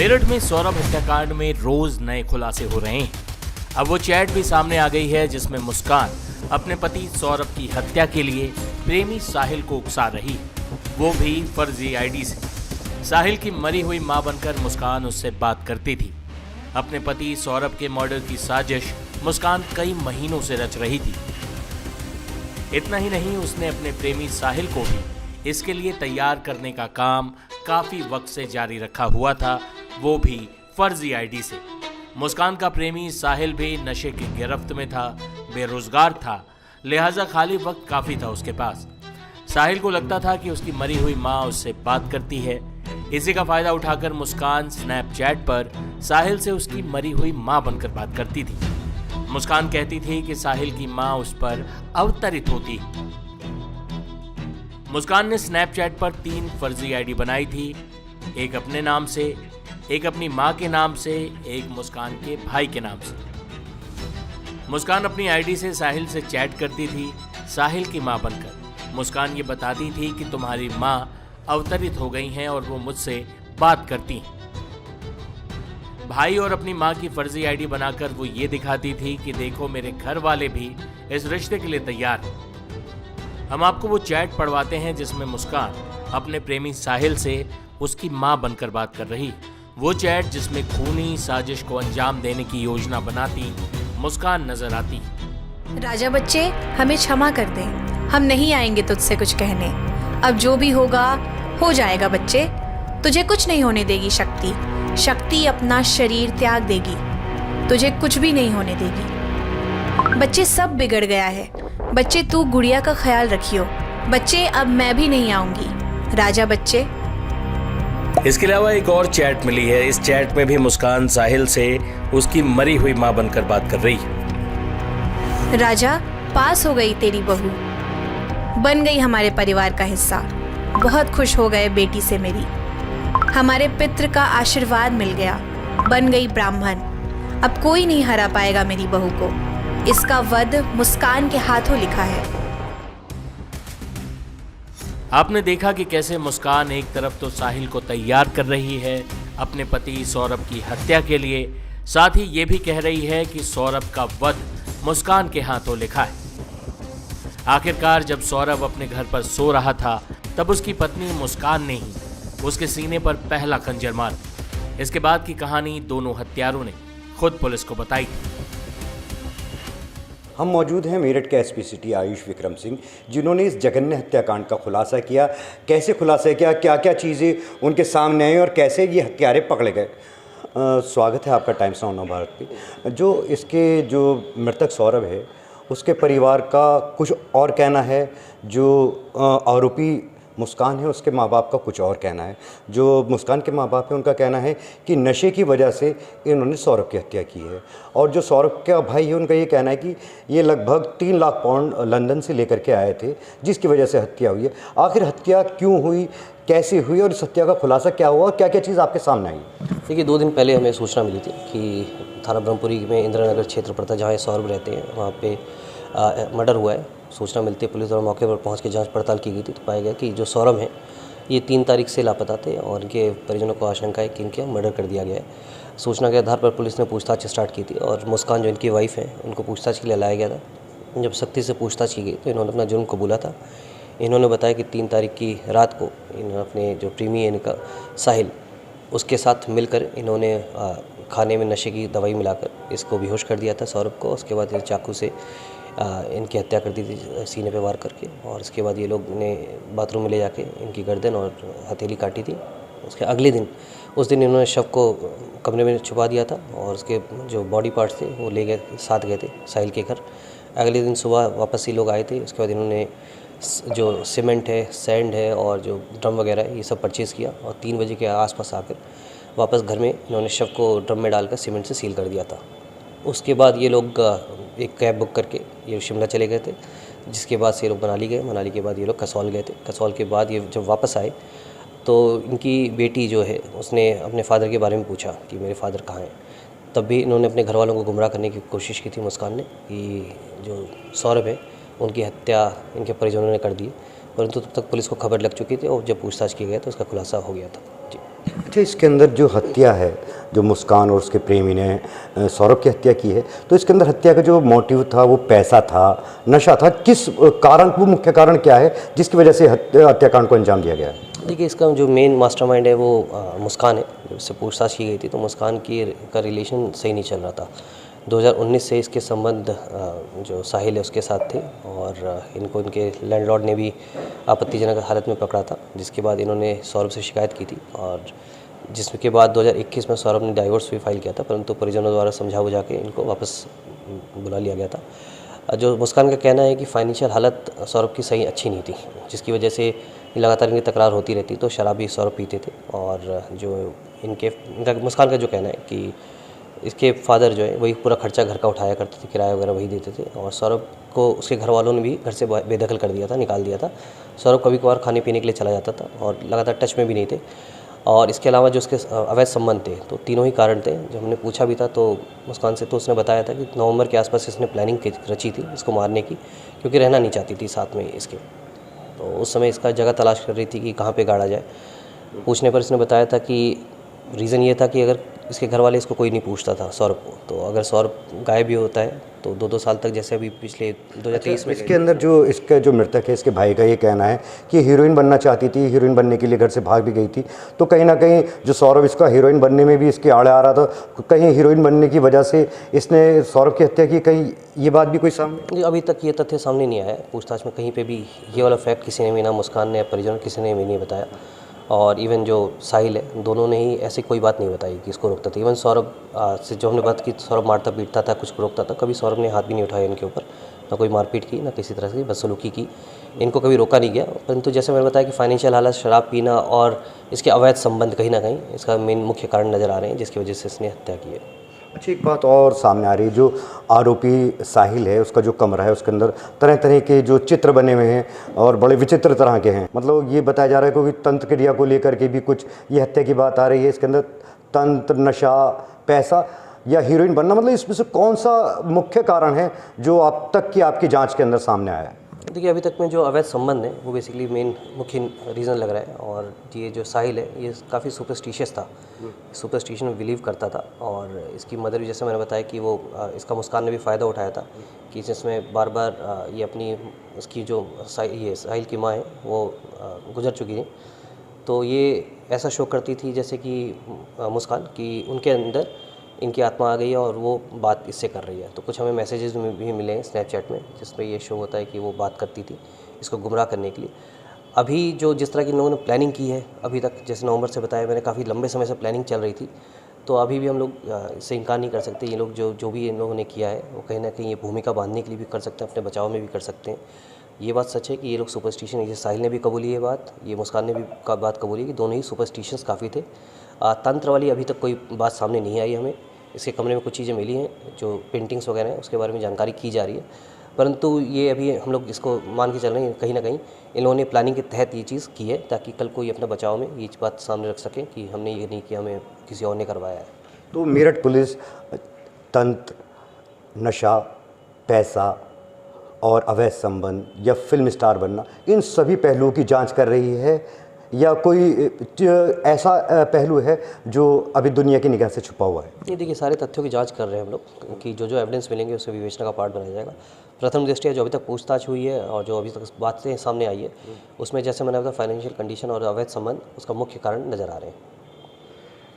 मेरठ में सौरभ हत्याकांड में रोज नए खुलासे हो रहे हैं। अब वो चैट भी सामने आ गई है जिसमें मुस्कान अपने पति सौरभ की हत्या के लिए प्रेमी साहिल को उकसा रही, वो भी फर्जी आईडी से। साहिल की मरी हुई मां बनकर मुस्कान उससे बात करती थी। अपने पति सौरभ के मर्डर की साजिश मुस्कान कई महीनों से रच रही थी। इतना ही नहीं, उसने अपने प्रेमी साहिल को भी इसके लिए तैयार करने का काम काफी वक्त से जारी रखा हुआ था, वो भी फर्जी आईडी से। मुस्कान का प्रेमी साहिल भी नशे की गिरफ्त में था, बेरोजगार था, लिहाजा खाली वक्त काफी था उसके पास। साहिल को लगता था कि उसकी मरी हुई मां उससे बात करती है। इसी का फायदा उठाकर मुस्कान स्नैपचैट पर साहिल से उसकी मरी हुई मां बनकर बात करती थी। मुस्कान कहती थी कि साहिल की मां उस पर अवतरित होती। मुस्कान ने स्नैपचैट पर 3 फर्जी आईडी बनाई थी, एक अपने नाम से, एक अपनी मां के नाम से, एक मुस्कान के भाई के नाम से। मुस्कान अपनी आईडी से साहिल से चैट करती थी, साहिल की मां बनकर। मुस्कान ये बताती थी कि तुम्हारी मां अवतरित हो गई हैं और वो मुझसे बात करती हैं। भाई और अपनी मां की फर्जी आईडी बनाकर वो ये दिखाती थी कि देखो मेरे घर वाले भी इस रिश्ते के लिए तैयार हैं। हम आपको वो चैट पढ़वाते हैं जिसमें मुस्कान अपने प्रेमी साहिल से उसकी मां बनकर बात कर रही। वो चैट जिसमें खूनी साजिश को अंजाम देने की योजना बनाती मुस्कान नजर आती। राजा बच्चे, हमें क्षमा कर दे, हम नहीं आएंगे तुझसे कुछ कहने। अब जो भी होगा हो जाएगा बच्चे, तुझे कुछ नहीं होने देगी शक्ति। शक्ति अपना शरीर त्याग देगी, तुझे कुछ भी नहीं होने देगी। बच्चे सब बिगड़ गया है, बच्चे तू गुड़िया का ख्याल रखियो। बच्चे अब मैं भी नहीं आऊंगी। राजा बच्चे। इसके अलावा एक और चैट मिली है। इस चैट में भी मुस्कान साहिल से उसकी मरी हुई मां बनकर बात कर रही है। राजा, पास हो गई तेरी बहू, बन गई हमारे परिवार का हिस्सा। बहुत खुश हो गए बेटी से मेरी, हमारे पितृ का आशीर्वाद मिल गया, बन गई ब्राह्मण। अब कोई नहीं हरा पाएगा मेरी बहू को। इसका वध मुस्कान के हाथों लिखा है। आपने देखा कि कैसे मुस्कान एक तरफ तो साहिल को तैयार कर रही है अपने पति सौरभ की हत्या के लिए, साथ ही ये भी कह रही है कि सौरभ का वध मुस्कान के हाथों लिखा है। आखिरकार जब सौरभ अपने घर पर सो रहा था तब उसकी पत्नी मुस्कान ने ही उसके सीने पर पहला खंजर मारा। इसके बाद की कहानी दोनों हत्यारों ने खुद पुलिस को बताई। हम मौजूद हैं मेरठ के एसपी सिटी आयुष विक्रम सिंह, जिन्होंने इस जघन्य हत्याकांड का खुलासा किया। कैसे खुलासा किया, क्या क्या चीज़ें उनके सामने आई और कैसे ये हत्यारे पकड़े गए। स्वागत है आपका टाइम्स नाउ भारत पे। जो इसके जो मृतक सौरभ है उसके परिवार का कुछ और कहना है, जो आरोपी मुस्कान है उसके माँ बाप का कुछ और कहना है। जो मुस्कान के माँ बाप है उनका कहना है कि नशे की वजह से इन्होंने सौरभ की हत्या की है। और जो सौरभ का भाई है उनका ये कहना है कि ये लगभग 3 लाख पाउंड लंदन से लेकर के आए थे, जिसकी वजह से हत्या हुई है। आखिर हत्या क्यों हुई, कैसे हुई और इस हत्या का खुलासा क्या हुआ, क्या क्या चीज़ आपके सामने आई? देखिए, 2 दिन पहले हमें सूचना मिली थी कि थाना ब्रह्मपुरी में इंदिरा नगर क्षेत्र पड़ता है जहाँ सौरभ रहते हैं, वहाँ पे मर्डर हुआ है। सूचना मिलती है, पुलिस और मौके पर पहुंच के जांच पड़ताल की गई थी, तो पाया गया कि जो सौरभ हैं ये 3 तारीख से लापता थे और इनके परिजनों को आशंका है कि इनके मर्डर कर दिया गया है। सूचना के आधार पर पुलिस ने पूछताछ स्टार्ट की थी और मुस्कान जो इनकी वाइफ है उनको पूछताछ के लिए लाया गया था। जब सख्ती से पूछताछ की गई तो इन्होंने अपना जुर्म कबूला था। इन्होंने बताया कि 3 तारीख की रात को इन्होंने अपने जो प्रेमी है इनका साहिल, उसके साथ मिलकर इन्होंने खाने में नशे की दवाई मिलाकर इसको बेहोश कर दिया था सौरभ को। उसके बाद ये चाकू से इनकी हत्या कर दी थी सीने पे वार करके, और इसके बाद ये लोग ने बाथरूम में ले जाके इनकी गर्दन और हथेली काटी थी। उसके अगले दिन, उस दिन इन्होंने शव को कमरे में छुपा दिया था और उसके जो बॉडी पार्ट्स थे वो ले गए, साथ गए थे साहिल के घर। अगले दिन सुबह वापस ये लोग आए थे। उसके बाद इन्होंने जो सीमेंट है, सैंड है और जो ड्रम वगैरह है ये सब परचेज़ किया और 3 बजे के आसपास आकर वापस घर में इन्होंने शव को ड्रम में डालकर सीमेंट से सील कर दिया था। उसके बाद ये लोग एक कैब बुक करके ये शिमला चले गए थे, जिसके बाद से ये लोग मनाली गए। मनाली के बाद ये लोग कसौल गए थे। कसौल के बाद ये जब वापस आए तो इनकी बेटी जो है उसने अपने फादर के बारे में पूछा कि मेरे फादर कहाँ हैं। तब भी इन्होंने अपने घर वालों को गुमराह करने की कोशिश की थी मुस्कान ने, कि जो सौरभ है उनकी हत्या इनके परिजनों ने कर दी। परंतु तब तक पुलिस को खबर लग चुकी थी और जब पूछताछ की गई तो उसका खुलासा हो गया था। जी। अच्छा, इसके अंदर जो हत्या है, जो मुस्कान और उसके प्रेमी ने सौरभ की हत्या की है, तो इसके अंदर हत्या का जो मोटिव था वो पैसा था, नशा था, किस कारण, वो मुख्य कारण क्या है जिसकी वजह से हत्याकांड को अंजाम दिया गया है? देखिए, इसका जो मेन मास्टरमाइंड है वो मुस्कान है। जब इससे पूछताछ की गई थी तो मुस्कान का रिलेशन सही नहीं चल रहा था। 2019 से इसके संबंध जो साहिल है उसके साथ थे और इनको इनके लैंडलॉर्ड ने भी आपत्तिजनक हालत में पकड़ा था, जिसके बाद इन्होंने सौरभ से शिकायत की थी और जिसके बाद 2021 में सौरभ ने डाइवोर्स भी फाइल किया था, परंतु परिजनों द्वारा समझा बुझा के इनको वापस बुला लिया गया था। जो मुस्कान का कहना है कि फाइनेंशियल हालत सौरभ की सही अच्छी नहीं थी, जिसकी वजह से लगातार इनकी तकरार होती रहती, तो शराब भी सौरभ पीते थे और जो इनका मुस्कान का जो कहना है कि इसके फादर जो है वही पूरा खर्चा घर का उठाया करते थे, किराया वगैरह वही देते थे और सौरभ को उसके घर वालों ने भी घर से बेदखल कर दिया था, निकाल दिया था। सौरभ कभी कभार खाने पीने के लिए चला जाता था और लगातार टच में भी नहीं थे। और इसके अलावा जो उसके अवैध संबंध थे, तो तीनों ही कारण थे। जब हमने पूछा भी था तो मुस्कान से, तो उसने बताया था कि नवंबर के आसपास इसने प्लानिंग रची थी इसको मारने की, क्योंकि रहना नहीं चाहती थी साथ में इसके। तो उस समय इसका जगह तलाश कर रही थी कि कहाँ पे गाड़ा जाए। पूछने पर इसने बताया था कि रीज़न ये था कि अगर इसके घर वाले इसको कोई नहीं पूछता था सौरभ को, तो अगर सौरभ गायब भी होता है तो 2-2 साल तक, जैसे अभी पिछले 2023 में। इसके अंदर जो इसका जो मृतक है, इसके भाई का ये कहना है कि हीरोइन बनना चाहती थी, हीरोइन बनने के लिए घर से भाग भी गई थी। तो कहीं ना कहीं जो सौरभ इसका हीरोइन बनने में भी इसके आड़े आ रहा था, कहीं हीरोइन बनने की वजह से इसने सौरभ की हत्या की, कहीं ये बात भी कोई सामने? अभी तक ये तथ्य सामने नहीं आया है। पूछताछ में कहीं पे भी ये वाला फैक्ट किसी ने भी, ना मुस्कान ने या परिजन किसी ने भी नहीं बताया। और इवन जो साहिल है, दोनों ने ही ऐसी कोई बात नहीं बताई कि इसको रोकता था। इवन सौरभ से जो हमने बात की, सौरभ मारता पीटता था, कुछ रोकता था, कभी सौरभ ने हाथ भी नहीं उठाया इनके ऊपर, ना कोई मारपीट की, ना किसी तरह की बदसलूकी की, इनको कभी रोका नहीं गया। परंतु जैसे मैंने बताया कि फाइनेंशियल हालत, शराब पीना और इसके अवैध संबंध कहीं ना कहीं इसका मेन मुख्य कारण नज़र आ रहे हैं, जिसकी वजह से इसने हत्या की है। अच्छा, एक बात और सामने आ रही है, जो आरोपी साहिल है उसका जो कमरा है उसके अंदर तरह तरह के जो चित्र बने हुए हैं और बड़े विचित्र तरह के हैं। मतलब ये बताया जा रहा है कि तंत्र क्रिया को लेकर के भी कुछ ये हत्या की बात आ रही है। इसके अंदर तंत्र, नशा, पैसा या हीरोइन बनना, मतलब इसमें से कौन सा मुख्य कारण है जो अब तक की आपकी जाँच के अंदर सामने आया है? देखिए, अभी तक में जो अवैध संबंध है वो बेसिकली मेन मुख्य रीज़न लग रहा है। और ये जो साहिल है ये काफ़ी सुपरस्टिशियस था, सुपरस्टिशन में बिलीव करता था। और इसकी मदर भी, जैसे मैंने बताया कि वो इसका मुस्कान ने भी फ़ायदा उठाया था कि जिसमें बार बार ये अपनी उसकी जो ये साहिल की माँ है वो गुजर चुकी थी, तो ये ऐसा शो करती थी जैसे कि मुस्कान कि उनके अंदर इनकी आत्मा आ गई है और वो बात इससे कर रही है। तो कुछ हमें मैसेजेस भी मिले हैं स्नैपचैट में, जिसमें ये शो होता है कि वो बात करती थी इसको गुमराह करने के लिए। अभी जो जिस तरह की इन लोगों ने प्लानिंग की है, अभी तक जैसे नवंबर से बताया मैंने, काफ़ी लंबे समय से प्लानिंग चल रही थी, तो अभी भी हम लोग इससे इनकार नहीं कर सकते। ये लोग जो भी इन लोगों ने किया है वो कहीं ना कहीं ये भूमिका बांधने के लिए भी कर सकते हैं, अपने बचाव में भी कर सकते हैं। ये बात सच है कि ये लोग सुपरस्टिशन, ये साहिल ने भी कबूली है बात, ये मुस्कान ने भी बात कबूली कि दोनों ही सुपरस्टिशंस काफ़ी थे। तंत्र वाली अभी तक कोई बात सामने नहीं आई हमें। इसके कमरे में कुछ चीज़ें मिली हैं, जो पेंटिंग्स वगैरह हैं, उसके बारे में जानकारी की जा रही है, परंतु ये अभी हम लोग इसको मान के चल रहे हैं कहीं ना कहीं इन लोगों ने प्लानिंग के तहत ये चीज़ की है, ताकि कल कोई अपने बचाव में ये बात सामने रख सके कि हमने ये नहीं किया, हमें किसी और ने करवाया है। तो मेरठ पुलिस तंत्र, नशा, पैसा और अवैध संबंध या फिल्म स्टार बनना, इन सभी पहलुओं की जांच कर रही है या कोई ऐसा पहलू है जो अभी दुनिया की निगाह से छुपा हुआ है? ये देखिए, सारे तथ्यों की जांच कर रहे हैं हम लोग कि जो एविडेंस मिलेंगे उससे विवेचना का पार्ट बनाया जाएगा। प्रथम दृष्टया जो अभी तक पूछताछ हुई है और जो अभी तक बातें सामने आई है, उसमें जैसे मैंने बताया फाइनेंशियल कंडीशन और अवैध संबंध उसका मुख्य कारण नज़र आ रहे हैं।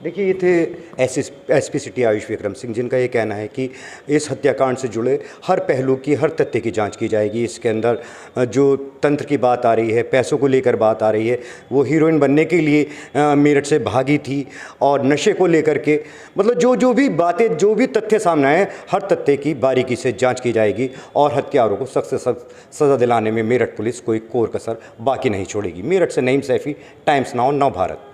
देखिए, ये थे एसपी सिटी आयुष विक्रम सिंह, जिनका ये कहना है कि इस हत्याकांड से जुड़े हर पहलू की, हर तथ्य की जांच की जाएगी। इसके अंदर जो तंत्र की बात आ रही है, पैसों को लेकर बात आ रही है, वो हीरोइन बनने के लिए मेरठ से भागी थी, और नशे को लेकर के, मतलब जो भी बातें, जो भी तथ्य सामने आए, हर तथ्य की बारीकी से जाँच की जाएगी और हत्यारों को सख्त से सख्त सज़ा दिलाने में मेरठ पुलिस कोई कोर कसर बाकी नहीं छोड़ेगी। मेरठ से नईम सैफ़ी, टाइम्स नाउ, नव भारत।